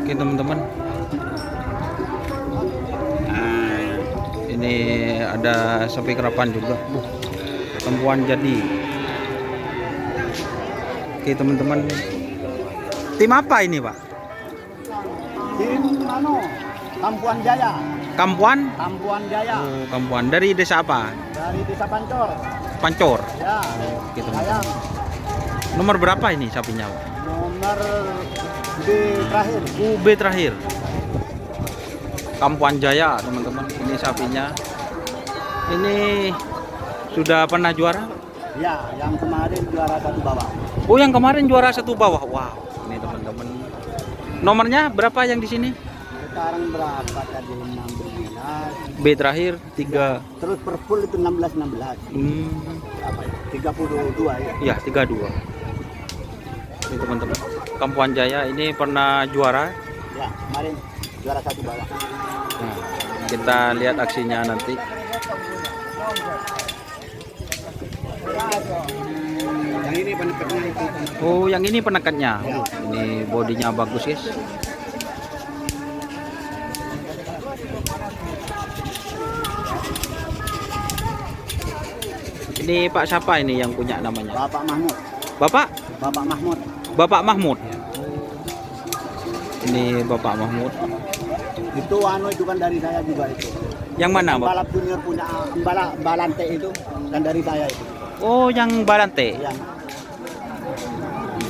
Oke teman-teman, ini ada sapi kerapan juga, perempuan jadi. Oke teman-teman, tim apa ini Pak? Tim Kampuan Jaya. Kampuan? Kampuan Jaya. Oh, Kampuan. Dari desa apa? Dari Desa Pancor. Pancor. Ya. Oke teman-teman. Nomor berapa ini sapinya Pak? Nomor B terakhir. B terakhir. Kampuan Jaya teman-teman. Ini sapinya. Ini sudah pernah juara? Ya, yang kemarin juara satu bawah. Oh, yang kemarin juara satu bawah. Wow, ini teman-teman. Nomornya berapa yang di sini? Sekarang berapa tadi? 16. B terakhir 3. Terus per full itu 16. Apa ya? 32 ya. Iya, 32. Ini teman-teman. Kampuan Jaya ini pernah juara. Ya, kemarin juara satu bawah. Nah, kita lihat aksinya nanti. Yang ini penekatnya itu. Oh, yang ini penekatnya. Ini bodinya bagus, guys. Ini Pak siapa ini yang punya namanya? Bapak Mahmud. Bapak? Bapak Mahmud. Bapak Mahmud. Ini Bapak Mahmud. Itu itu kan dari saya juga itu. Yang mana, Pak? Balap junior punya Balante itu dan dari saya itu. Oh, yang Balante. Yang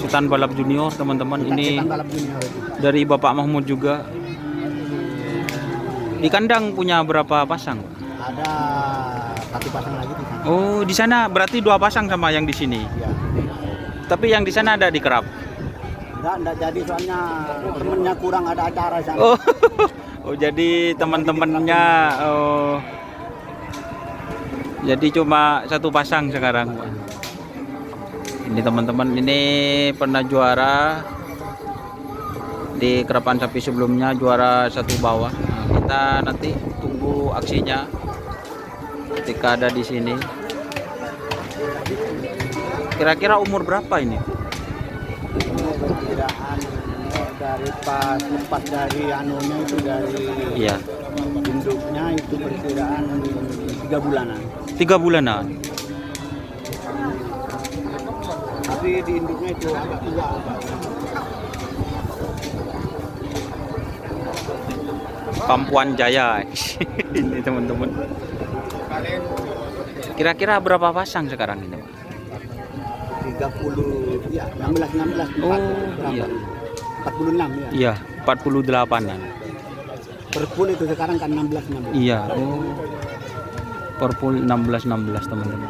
Sultan Balap Junior, teman-teman. Ini balap junior itu. dari Bapak Mahmud juga. Di kandang punya berapa pasang? Ada satu pasang lagi di sana. Oh, di sana berarti 2 pasang sama yang di sini. Ya. Tapi yang di sana ada di kerap. Enggak jadi soalnya temennya kurang ada acara sana. Oh, oh jadi teman-temannya. Oh, jadi cuma 1 pasang sekarang. Ini teman-teman, ini pernah juara di kerapan sapi sebelumnya, juara 1 bawah. Nah, kita nanti tunggu aksinya ketika ada di sini. Kira-kira umur berapa ini? Perkiraan dari pas lepas dari anunya itu dari Iya, induknya itu perkiraan 3 bulanan. 3 bulanan. Tapi di induknya itu agak tua. Kampuan Jaya. Ini teman-teman. Kira-kira berapa pasang sekarang ini, Pak? 30 ya 16 Oh, iya. 46 ya. Iya, 48-an. Per full itu sekarang kan 16. Iya, oh. Perpul 16 teman-teman.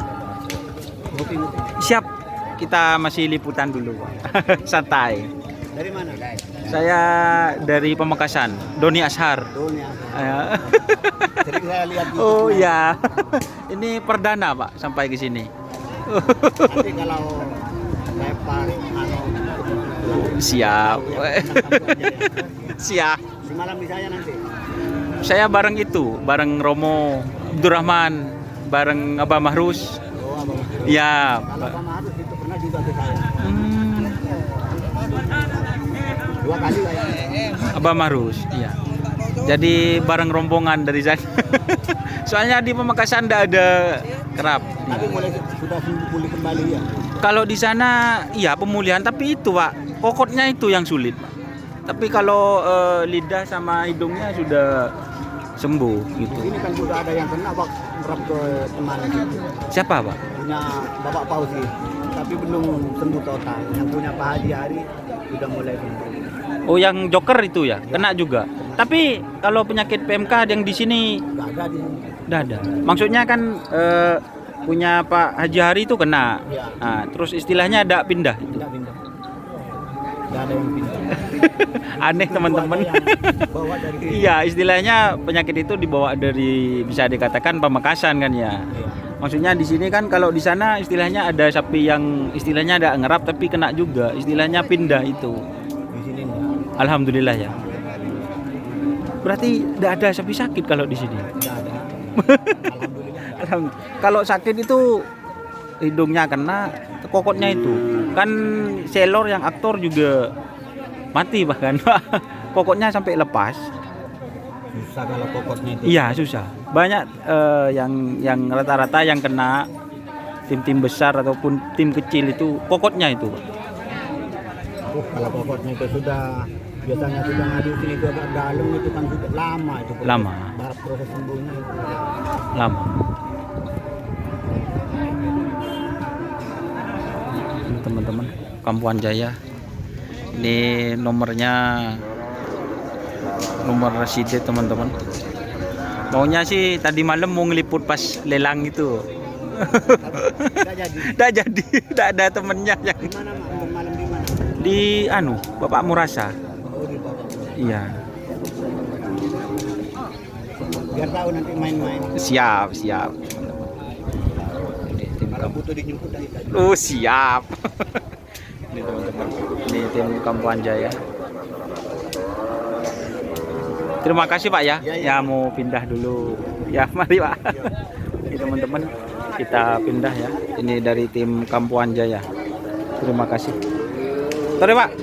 Oke. Siap. Kita masih liputan dulu, Pak. Santai. Dari mana? Saya dari Pamekasan, Doni Ashar. Dunia. Ya. Jadi saya lihat di Oh ya. Ini perdana, Pak, sampai ke sini. nanti kalau lepas Siap. Siap. semalam di saya nanti. Saya bareng itu, bareng Romo Abdurrahman, bareng Abah Mahrus. Oh, Abang. Ya. Kalau Pak Mahrus itu pernah juga ke saya. 2 kali kayaknya. Abah Mahrus, iya. Jadi bareng rombongan dari saya. Soalnya di Pamekasan tidak ada kerap. Tapi sudah pulih kembali ya. Kalau di sana iya pemulihan, tapi itu Pak, kokotnya itu yang sulit, Pak. Tapi kalau lidah sama hidungnya sudah sembuh gitu. Ini kan sudah ada yang kena Pak merap ke teman gitu. Siapa, Pak? Punya Bapak Pausi, tapi belum sembuh total. Yang punya Pak Haji Hari sudah mulai sembuh. Oh, yang Joker itu ya, kena juga. Tapi kalau penyakit PMK yang di sini Nggak ada di sini. enggak ada. Maksudnya kan punya Pak Haji Hari itu kena. Ya. Nah, terus istilahnya ada pindah. Tidak pindah. Nggak ada yang pindah. Aneh teman-teman. Itu ada yang bawa dari sini. Iya, istilahnya penyakit itu dibawa dari, bisa dikatakan Pamekasan kan ya. Iya. Maksudnya di sini kan, kalau di sana istilahnya ada sapi yang istilahnya ada ngerap tapi kena juga, istilahnya pindah itu. Di sini enggak. Alhamdulillah ya. Berarti tidak ada sapi sakit kalau di sini. Nggak ada. Alhamdulillah. Kalau sakit itu hidungnya kena, kokotnya itu. Kan Sailor yang aktor juga mati bahkan, Pak. pokoknya sampai lepas. Susah kalau pokoknya itu. Iya susah. Banyak yang rata-rata yang kena tim-tim besar ataupun tim kecil itu pokoknya itu. Kalau pokoknya itu sudah biasanya sudah ngadu sini itu agak dalam itu kan sudah lama itu. Lama. Proses sembuhnya itu. Lama. Ini teman-teman Kampuan Jaya. Ini nomornya nomor residu teman-teman. Maunya sih tadi malam mau ngeliput pas lelang itu. Tidak jadi. Tidak jadi, tidak ada temennya yang Di mana Mak? Malam di mana? di Bapak Murasa. Oh di bawah. Iya. Biar tahu nanti main-main. Siap. Ini tim Kalau butuh dijemput dari tadi. Oh siap. Ini teman-teman, ini tim Kampuan Jaya. Terima kasih Pak ya. Ya. Ya mau pindah dulu. Ya mari Pak. Ini teman-teman kita pindah ya. Ini dari tim Kampuan Jaya. Terima kasih. Sorry Pak.